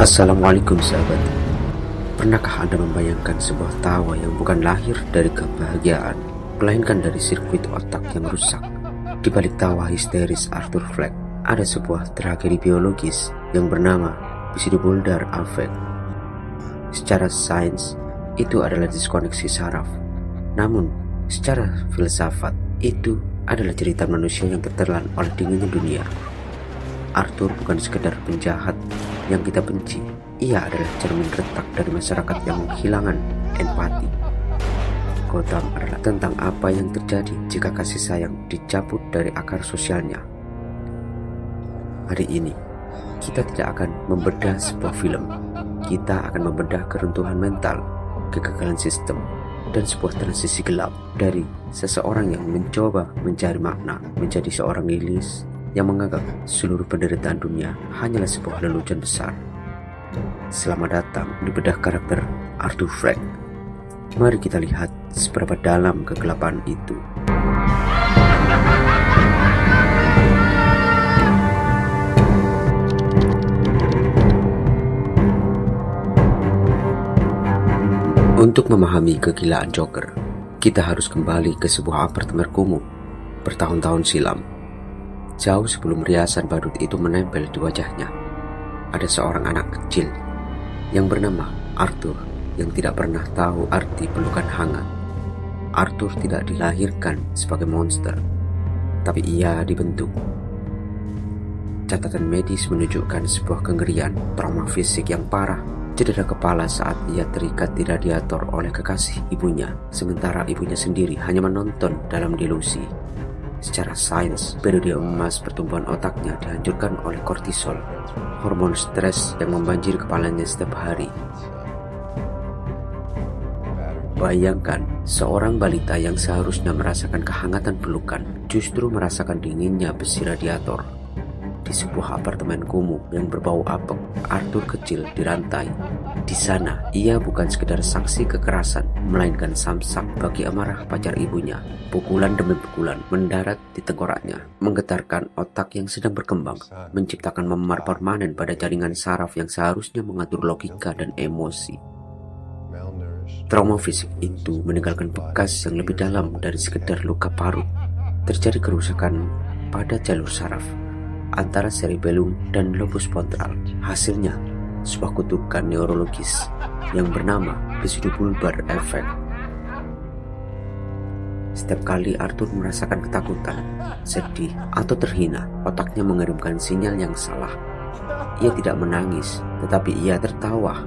Assalamualaikum sahabat. Pernahkah Anda membayangkan sebuah tawa yang bukan lahir dari kebahagiaan, melainkan dari sirkuit otak yang rusak? Di balik tawa histeris Arthur Fleck, ada sebuah tragedi biologis yang bernama pseudopolar affect. Secara sains, itu adalah diskoneksi saraf. Namun, secara filsafat, itu adalah cerita manusia yang tertelan oleh dinginnya dunia. Arthur bukan sekedar penjahat yang kita benci. Ia adalah cermin retak dari masyarakat yang kehilangan empati. Gotham adalah tentang apa yang terjadi jika kasih sayang dicabut dari akar sosialnya. Hari ini, kita tidak akan membedah sebuah film. Kita akan membedah keruntuhan mental, kegagalan sistem, dan sebuah transisi gelap dari seseorang yang mencoba mencari makna menjadi seorang nihilis yang menganggap seluruh penderitaan dunia hanyalah sebuah lelucon besar. Selamat datang di bedah karakter Arthur Fleck. Mari kita lihat seberapa dalam kegelapan itu. Untuk memahami kegilaan Joker, kita harus kembali ke sebuah apartemen kumuh bertahun-tahun silam. Jauh sebelum riasan badut itu menempel di wajahnya, ada seorang anak kecil yang bernama Arthur yang tidak pernah tahu arti pelukan hangat. Arthur tidak dilahirkan sebagai monster, tapi ia dibentuk. Catatan medis menunjukkan sebuah kengerian, trauma fisik yang parah, cedera kepala saat ia terikat di radiator oleh kekasih ibunya, sementara ibunya sendiri hanya menonton dalam delusi. Secara sains, periode emas pertumbuhan otaknya dihancurkan oleh kortisol, hormon stres yang membanjiri kepalanya setiap hari. Bayangkan, seorang balita yang seharusnya merasakan kehangatan pelukan justru merasakan dinginnya besi radiator. Di sebuah apartemen kumuh yang berbau apek, Arthur kecil dirantai. Di sana, ia bukan sekedar saksi kekerasan, melainkan samsak bagi amarah pacar ibunya. Pukulan demi pukulan mendarat di tengkoraknya, menggetarkan otak yang sedang berkembang, menciptakan memar permanen pada jaringan saraf yang seharusnya mengatur logika dan emosi. Trauma fisik itu meninggalkan bekas yang lebih dalam dari sekedar luka parut. Terjadi kerusakan pada jalur saraf antara cerebellum dan lobus frontal. Hasilnya, sebuah kutukan neurologis yang bernama pseudopolar affect. Setiap kali Arthur merasakan ketakutan, sedih, atau terhina, otaknya mengirimkan sinyal yang salah. Ia tidak menangis, tetapi ia tertawa.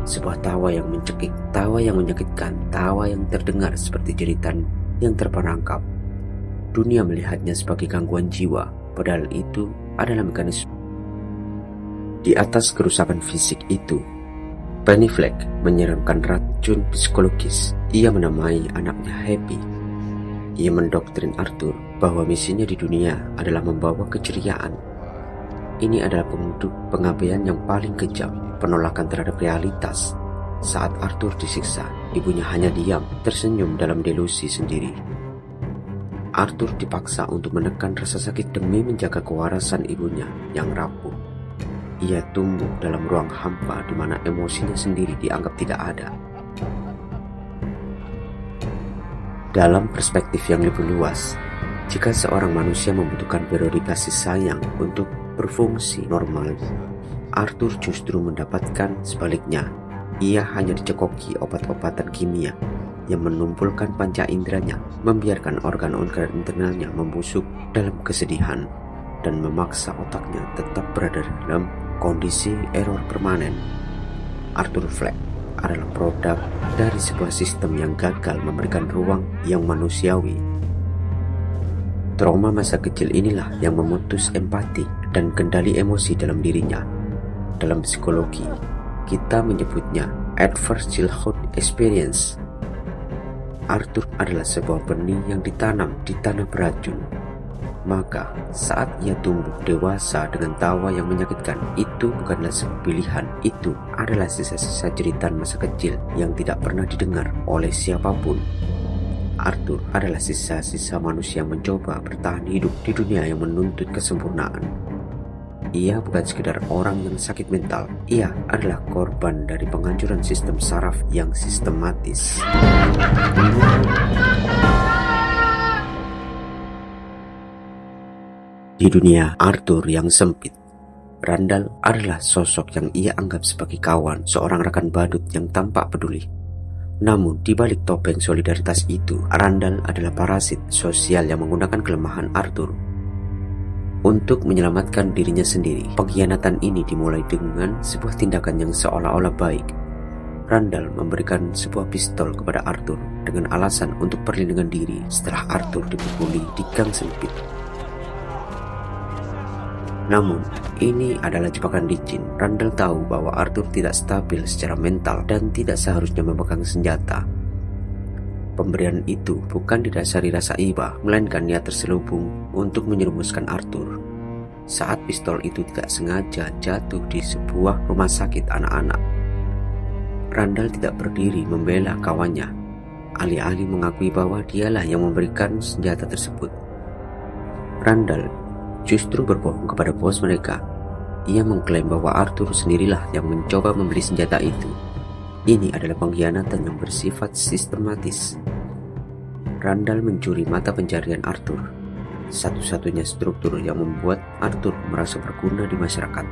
Sebuah tawa yang mencekik, tawa yang menyakitkan, tawa yang terdengar seperti jeritan yang terperangkap. Dunia melihatnya sebagai gangguan jiwa, padahal itu adalah mekanisme. Di atas kerusakan fisik itu, Penny Fleck menyiramkan racun psikologis. Ia menamai anaknya Happy. Ia mendoktrin Arthur bahwa misinya di dunia adalah membawa keceriaan. Ini adalah bentuk pengabaian yang paling kejam, penolakan terhadap realitas. Saat Arthur disiksa, ibunya hanya diam, tersenyum dalam delusi sendiri. Arthur dipaksa untuk menekan rasa sakit demi menjaga kewarasan ibunya yang rapuh. Ia tumbuh dalam ruang hampa di mana emosinya sendiri dianggap tidak ada. Dalam perspektif yang lebih luas, jika seorang manusia membutuhkan periode kasih sayang untuk berfungsi normal, Arthur justru mendapatkan sebaliknya. Ia hanya dicekoki obat-obatan kimia yang menumpulkan panca inderanya, membiarkan organ-organ internalnya membusuk dalam kesedihan, dan memaksa otaknya tetap berada dalam kondisi error permanen. Arthur Fleck adalah produk dari sebuah sistem yang gagal memberikan ruang yang manusiawi. Trauma masa kecil inilah yang memutus empati dan kendali emosi dalam dirinya. Dalam psikologi, kita menyebutnya adverse childhood experience. Arthur adalah sebuah benih yang ditanam di tanah beracun. Maka saat ia tumbuh dewasa dengan tawa yang menyakitkan, itu bukanlah sebuah pilihan. Itu adalah sisa-sisa jeritan masa kecil yang tidak pernah didengar oleh siapapun. Arthur adalah sisa-sisa manusia yang mencoba bertahan hidup di dunia yang menuntut kesempurnaan. Ia bukan sekedar orang yang sakit mental. Ia adalah korban dari penghancuran sistem saraf yang sistematis. Di dunia Arthur yang sempit, Randall adalah sosok yang ia anggap sebagai kawan, seorang rekan badut yang tampak peduli. Namun, di balik topeng solidaritas itu, Randall adalah parasit sosial yang menggunakan kelemahan Arthur untuk menyelamatkan dirinya sendiri. Pengkhianatan ini dimulai dengan sebuah tindakan yang seolah-olah baik. Randall memberikan sebuah pistol kepada Arthur dengan alasan untuk perlindungan diri setelah Arthur dipukuli di gang sempit. Namun, ini adalah jebakan licin. Randall tahu bahwa Arthur tidak stabil secara mental dan tidak seharusnya memegang senjata. Pemberian itu bukan didasari rasa iba, melainkan niat terselubung untuk menyerumuskan Arthur. Saat pistol itu tidak sengaja jatuh di sebuah rumah sakit anak-anak, Randall tidak berdiri membela kawannya. Alih-alih mengakui bahwa dialah yang memberikan senjata tersebut, Randall justru berbohong kepada bos mereka. Ia mengklaim bahwa Arthur sendirilah yang mencoba membeli senjata itu. Ini adalah pengkhianatan yang bersifat sistematis. Randall mencuri mata pencarian Arthur, satu-satunya struktur yang membuat Arthur merasa berguna di masyarakat,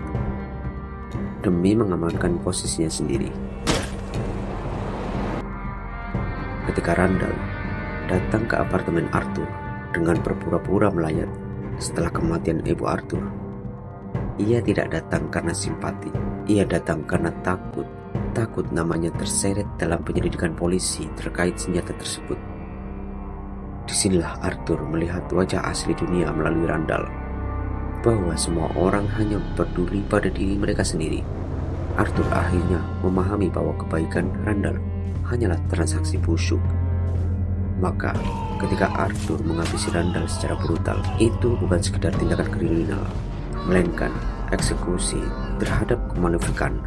demi mengamankan posisinya sendiri. Ketika Randall datang ke apartemen Arthur dengan berpura-pura melayat setelah kematian ibu Arthur, ia tidak datang karena simpati. Ia datang karena takut. Takut namanya terseret dalam penyelidikan polisi terkait senjata tersebut. Disinilah Arthur melihat wajah asli dunia melalui Randall, bahwa semua orang hanya peduli pada diri mereka sendiri. Arthur akhirnya memahami bahwa kebaikan Randall hanyalah transaksi busuk. Maka, ketika Arthur menghabisi Randall secara brutal, itu bukan sekedar tindakan kriminal, melainkan eksekusi terhadap kemanusiaan.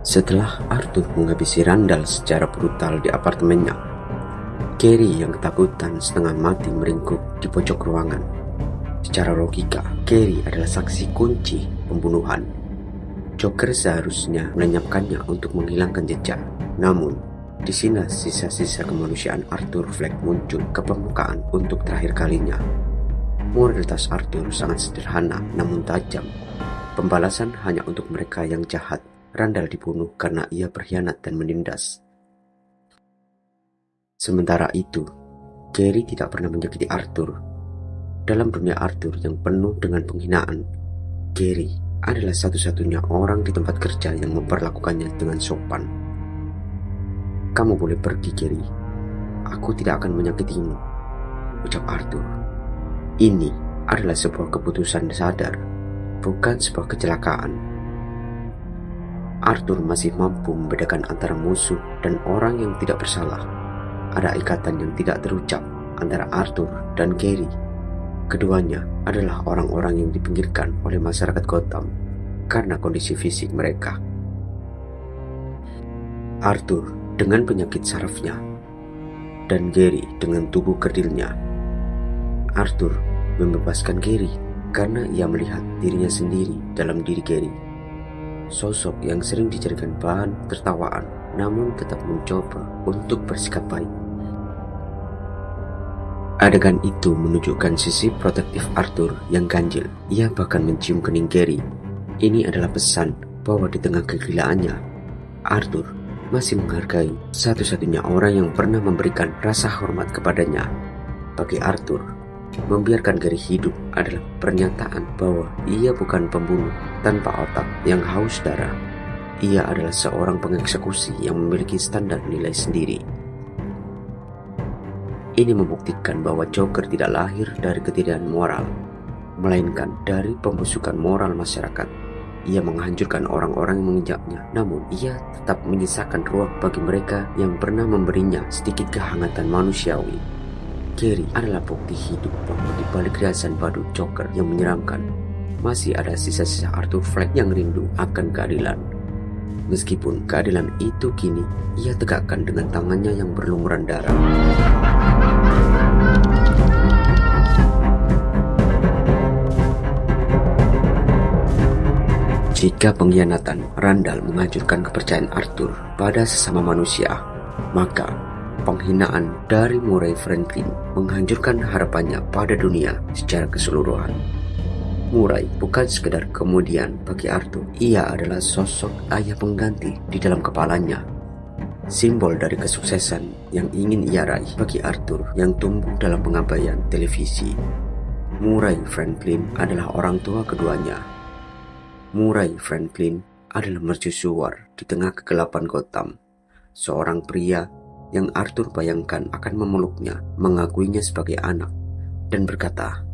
Setelah Arthur menghabisi Randall secara brutal di apartemennya, Gary yang ketakutan setengah mati meringkuk di pojok ruangan. Secara logika, Gary adalah saksi kunci pembunuhan. Joker seharusnya melenyapkannya untuk menghilangkan jejak. Namun, di sini sisa-sisa kemanusiaan Arthur Fleck muncul ke permukaan untuk terakhir kalinya. Moralitas Arthur sangat sederhana namun tajam. Pembalasan hanya untuk mereka yang jahat. Randall dibunuh karena ia berkhianat dan menindas. Sementara itu, Gary tidak pernah menyakiti Arthur. Dalam dunia Arthur yang penuh dengan penghinaan, Gary adalah satu-satunya orang di tempat kerja yang memperlakukannya dengan sopan. "Kamu boleh pergi, Gary. Aku tidak akan menyakitimu," ucap Arthur. Ini adalah sebuah keputusan sadar, bukan sebuah kecelakaan. Arthur masih mampu membedakan antara musuh dan orang yang tidak bersalah. Ada ikatan yang tidak terucap antara Arthur dan Gary. Keduanya adalah orang-orang yang dipinggirkan oleh masyarakat Gotham karena kondisi fisik mereka. Arthur dengan penyakit sarafnya dan Gary dengan tubuh kerdilnya. Arthur membebaskan Gary karena ia melihat dirinya sendiri dalam diri Gary. Sosok yang sering dijadikan bahan tertawaan namun tetap mencoba untuk bersikap baik. Adegan itu menunjukkan sisi protektif Arthur yang ganjil. Ia bahkan mencium kening Gary. Ini adalah pesan bahwa di tengah kegilaannya, Arthur masih menghargai satu-satunya orang yang pernah memberikan rasa hormat kepadanya. Bagi Arthur, membiarkan Gary hidup adalah pernyataan bahwa ia bukan pembunuh tanpa otak yang haus darah. Ia adalah seorang pengeksekusi yang memiliki standar nilai sendiri. Ini membuktikan bahwa Joker tidak lahir dari ketidakan moral, melainkan dari pembusukan moral masyarakat. Ia menghancurkan orang-orang yang menginjaknya, namun ia tetap menyisakan ruang bagi mereka yang pernah memberinya sedikit kehangatan manusiawi. Gary adalah bukti hidup bahwa di balik riasan badut Joker yang menyeramkan, masih ada sisa-sisa Arthur Fleck yang rindu akan keadilan. Meskipun keadilan itu kini ia tegakkan dengan tangannya yang berlumuran darah. Jika pengkhianatan Randall menghancurkan kepercayaan Arthur pada sesama manusia, maka penghinaan dari Murray Franklin menghancurkan harapannya pada dunia secara keseluruhan. Murray bukan sekedar kemudian bagi Arthur, ia adalah sosok ayah pengganti di dalam kepalanya. Simbol dari kesuksesan yang ingin ia raih bagi Arthur yang tumbuh dalam pengabaian televisi. Murray Franklin adalah orang tua keduanya. Murray Franklin adalah mercusuar di tengah kegelapan Gotham. Seorang pria yang Arthur bayangkan akan memeluknya, mengakuinya sebagai anak, dan berkata,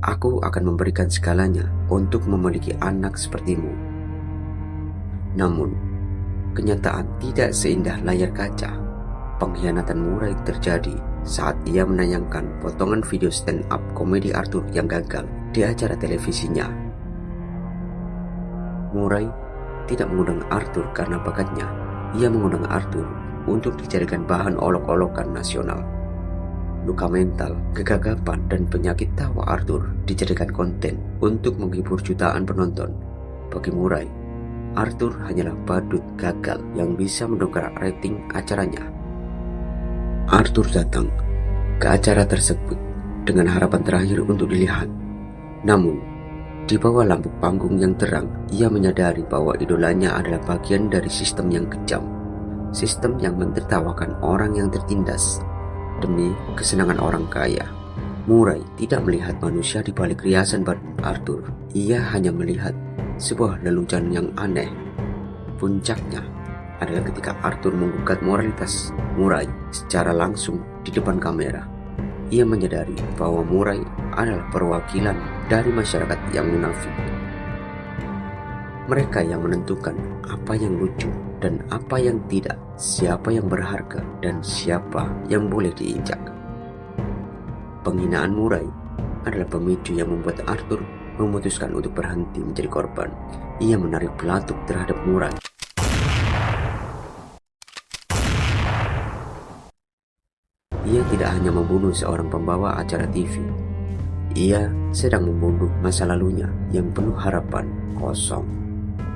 "Aku akan memberikan segalanya untuk memiliki anak sepertimu." Namun, kenyataan tidak seindah layar kaca. Pengkhianatan Murray terjadi saat ia menayangkan potongan video stand-up komedi Arthur yang gagal di acara televisinya. Murray tidak mengundang Arthur karena bakatnya. Ia mengundang Arthur untuk dijadikan bahan olok-olokan nasional. Luka mental, kegagapan, dan penyakit tawa Arthur dijadikan konten untuk menghibur jutaan penonton. Bagi Murray, Arthur hanyalah badut gagal yang bisa mendongkrak rating acaranya. Arthur datang ke acara tersebut dengan harapan terakhir untuk dilihat. Namun, di bawah lampu panggung yang terang, ia menyadari bahwa idolanya adalah bagian dari sistem yang kejam. Sistem yang mentertawakan orang yang tertindas demi kesenangan orang kaya. Murray tidak melihat manusia di balik riasan badut Arthur. Ia hanya melihat sebuah lelucon yang aneh. Puncaknya adalah ketika Arthur menggugat moralitas Murray secara langsung di depan kamera. Ia menyadari bahwa Murray adalah perwakilan dari masyarakat yang munafik. Mereka yang menentukan apa yang lucu dan apa yang tidak, siapa yang berharga dan siapa yang boleh diinjak. Penghinaan Murray adalah pemicu yang membuat Arthur memutuskan untuk berhenti menjadi korban. Ia menarik pelatuk terhadap Murray. Ia tidak hanya membunuh seorang pembawa acara TV. Ia sedang membunuh masa lalunya yang penuh harapan kosong.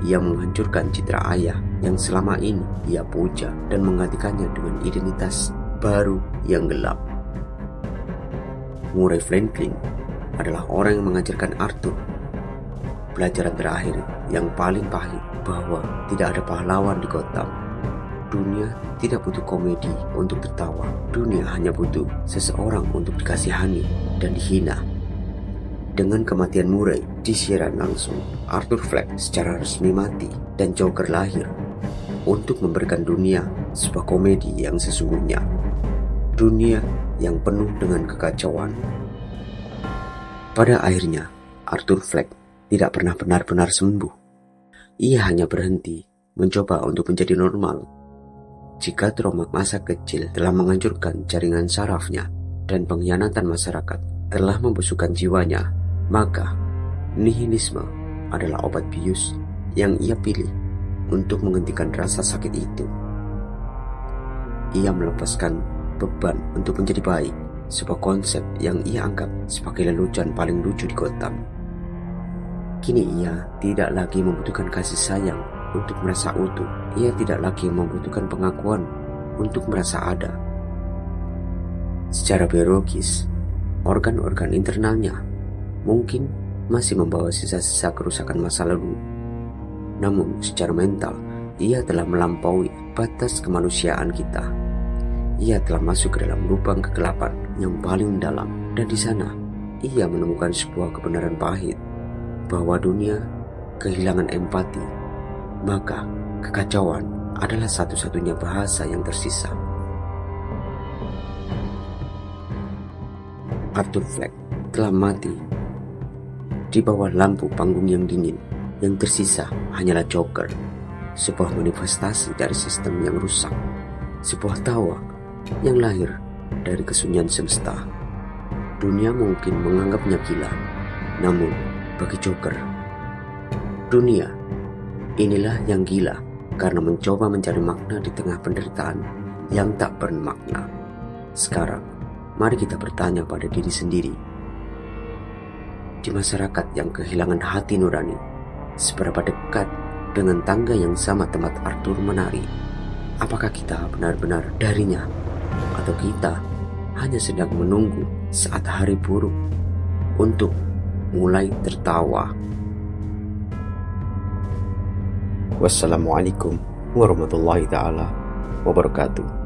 Ia menghancurkan citra ayah yang selama ini ia puja dan menggantikannya dengan identitas baru yang gelap. Murray Franklin adalah orang yang mengajarkan Arthur pelajaran terakhir yang paling pahit, bahwa tidak ada pahlawan di Gotham. Dunia tidak butuh komedi untuk tertawa. Dunia hanya butuh seseorang untuk dikasihani dan dihina. Dengan kematian Murray di siaran langsung, Arthur Fleck secara resmi mati dan Joker lahir untuk memberikan dunia sebuah komedi yang sesungguhnya. Dunia yang penuh dengan kekacauan. Pada akhirnya, Arthur Fleck tidak pernah benar-benar sembuh. Ia hanya berhenti mencoba untuk menjadi normal. Jika trauma masa kecil telah menghancurkan jaringan sarafnya dan pengkhianatan masyarakat telah membusukkan jiwanya, maka nihilisme adalah obat bius yang ia pilih untuk menghentikan rasa sakit itu. Ia melepaskan beban untuk menjadi baik, sebuah konsep yang ia anggap sebagai lelucon paling lucu di Gotham. Kini ia tidak lagi membutuhkan kasih sayang untuk merasa utuh. Ia tidak lagi membutuhkan pengakuan untuk merasa ada. Secara biologis, organ-organ internalnya mungkin masih membawa sisa-sisa kerusakan masa lalu. Namun secara mental, ia telah melampaui batas kemanusiaan kita. Ia telah masuk ke dalam lubang kegelapan yang paling dalam, dan di sana ia menemukan sebuah kebenaran pahit, bahwa dunia kehilangan empati. Maka kekacauan adalah satu-satunya bahasa yang tersisa. Arthur Fleck telah mati di bawah lampu panggung yang dingin. Yang tersisa hanyalah Joker, sebuah manifestasi dari sistem yang rusak, sebuah tawa yang lahir dari kesunyian semesta. Dunia mungkin menganggapnya gila, namun bagi Joker, dunia inilah yang gila karena mencoba mencari makna di tengah penderitaan yang tak bermakna. Sekarang, mari kita bertanya pada diri sendiri. Di masyarakat yang kehilangan hati nurani, Seberapa dekat dengan tangga yang sama tempat Arthur menari? Apakah kita benar-benar darinya? Atau kita hanya sedang menunggu saat hari buruk untuk mulai tertawa? Wassalamualaikum warahmatullahi taala wabarakatuh.